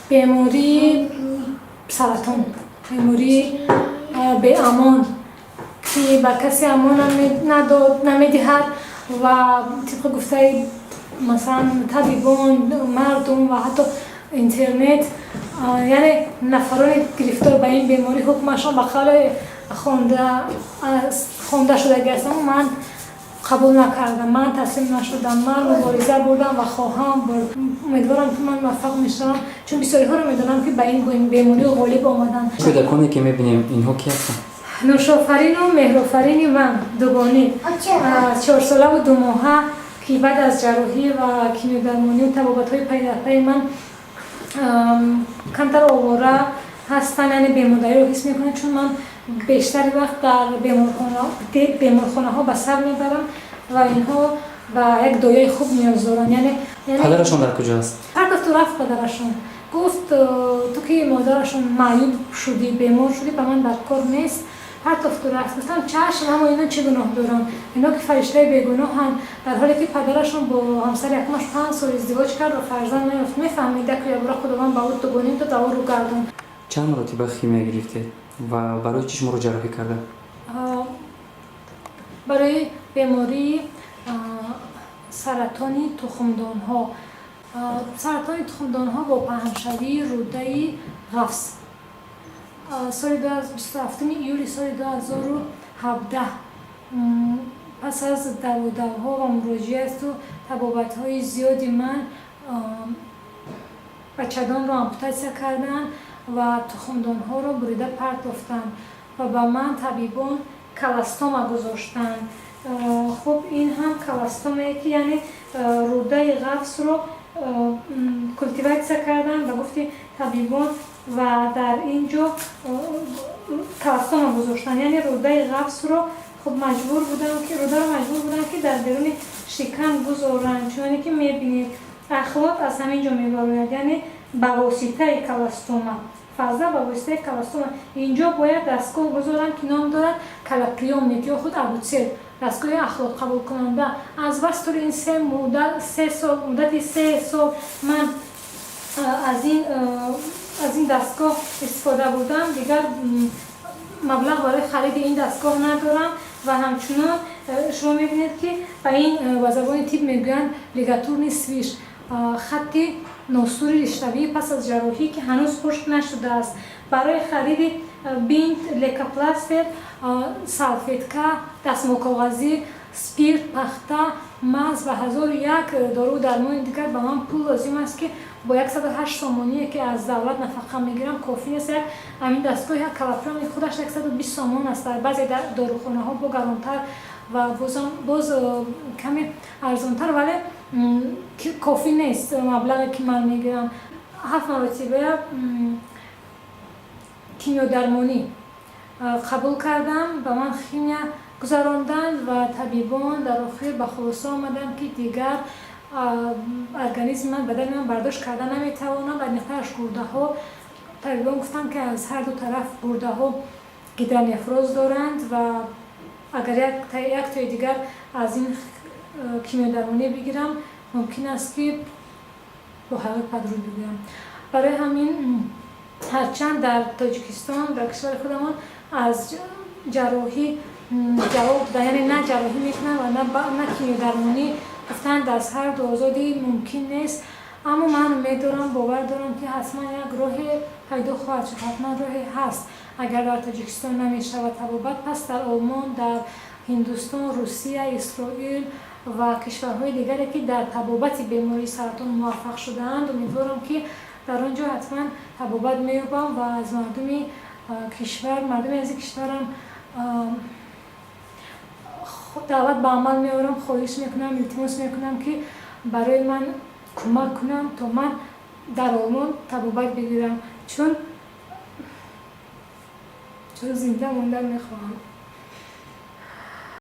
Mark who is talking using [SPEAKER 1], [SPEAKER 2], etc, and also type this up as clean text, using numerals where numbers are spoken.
[SPEAKER 1] بیماری سرطان، بیماری به امان که به کسی امان نمیدهد و طبق گفته مثلا طبیبان، مردم و حتی اینترنت، یعنی نفران گرفتار به این بیماری حکمشان به قول خوانده شده است. من قبول نکردم، من تسلیم نشدم، من مبارزه بردم و خواهم برد. امیدوارم که من موفق میشم، چون بسیاری ها رو میدونم که به این بیماری غالب آمدن.
[SPEAKER 2] کودکانی که میبینیم اینها کی هستن؟
[SPEAKER 1] نوشافرین و مهرآفرین من دوگانه 4 ساله و 2 ماهه که بعد از جراحی و کیمیودرمانی و طبابت‌های پی در پی من کمتر آواره هستن، یعنی بیمارداری رو حس میکنن، چون من بیشتر وقت در بیمارخانه ها به سر میبرم و اینها به یک دایه خوب نیاز دارن. یعنی
[SPEAKER 2] پدرشون در کجا است؟
[SPEAKER 1] هر گفت رفت پدرشون گفت تو که مادرشون معیوب شدی، بیمار شدی، به من در کار نیست. هر گفت رفت گفتم چشم، اما اینا چه گناه دارن؟ اینا که فرشته بیگناهن، در حالی که پدرشون با همسر یکمش 5 سال ازدواج کرد و فرزند نیافت. میفهمیده که یک بار خداوند به او دوگانه داد و رو گردون.
[SPEAKER 2] چند مرتبه خیمیا گرفته و برای چی شما رو جراحی کرده؟
[SPEAKER 1] برای بیماری سرطانی تخمدان ها. سرطان تخمدان ها با پهنشوی روده قفص. سال 27 ایولی سال 2017 پس از دوا و مراجعت و طبابت های زیادی من بچگان رو آمپوتاسیا کردن و تخمدان ها رو بریده پرتافتن و به من طبیبان کلستوم گذاشتن. خب این هم کلستومه که یعنی روده قفص رو کلتیویت کردن و گفتی طبیبان و در اینجا کلستوم گذاشتن، یعنی روده قفص رو خب مجبور بودن که در درون شکم گذارن، چون که میبینید اخلاق از همینجا میبارد، یعنی به واسطه کلستوم فضا به واسطه کلستوم اینجا باید دستگاه گذارن که نام دارن کلاپریومنت یا خود ابوتسل، دستگاه اخلاق قبول کننده. از بس طور این مدت 3 سال من از این دستگاه استفاده بودم، دیگر مبلغ برای خرید این دستگاه ندارم و همچنان شما میبینید که به این به زبان طب میگوین لیگاتور نیسویش، خطی ناسوری رشته‌ای پس از جراحی که هنوز خشک نشده است. برای خرید بینت، لیکاپلاستر، سالفیتکا، دستمال کاغذی، سپیرت، پخته، مغز و 1001 دارو درمان دیگر به من پول لازم است که با 108 سامانیه که از دولت نفقه میگیرم کافی نیست. همین دستگاه کلاپریوم خودش 120 سامان است، در بعضی داروخانه ها با گرانتر و باز کمی ارزانتر، ولی کافی نیست مبلغی که من میگیرم. 7 مرتبه کیمیودرمانی قبول کردم، به من خیمیا گذراندن و طبیبان در آخر به خلاصه آمدن که دیگر ارگانیسم من، بدن من برداشت کردن نمیتوانم و نخترش گرده ها. طبیبان گفتن که از هر دو طرف گرده ها گیدران افراز دارند و اگر یک تای دیگر از این کیمیودرمانی بگیرم ممکن است که با حقیقت پدرو بگیرم. برای همین هرچند در تاجیکستان در کشور خودمان از جراحی جواب دادن، یعنی نه جراحی میکنن و نه کیمیودرمانی، گفتن از هر دو آزادی ممکن نیست، اما من میدارم باور دارم که حتما یک راه پیدا خواهد شد، حتما راهی هست. اگر در تاجیکستان نمیشود طبابت، پس در آلمان، در هندوستان، روسیه، اسرائیل و کشورهای دیگری که در طبابت بیماری سرطان موفق شده‌اند، امیدوارم که در آنجا حتما طبابت می‌یابم و از مردم از این کشورم دعوت به عمل میارم، خواهش میکنم، التماس میکنم که برای من کمک کنم تا من در آلمان طبابت بگیرم، چون زنده موندن میخواهم.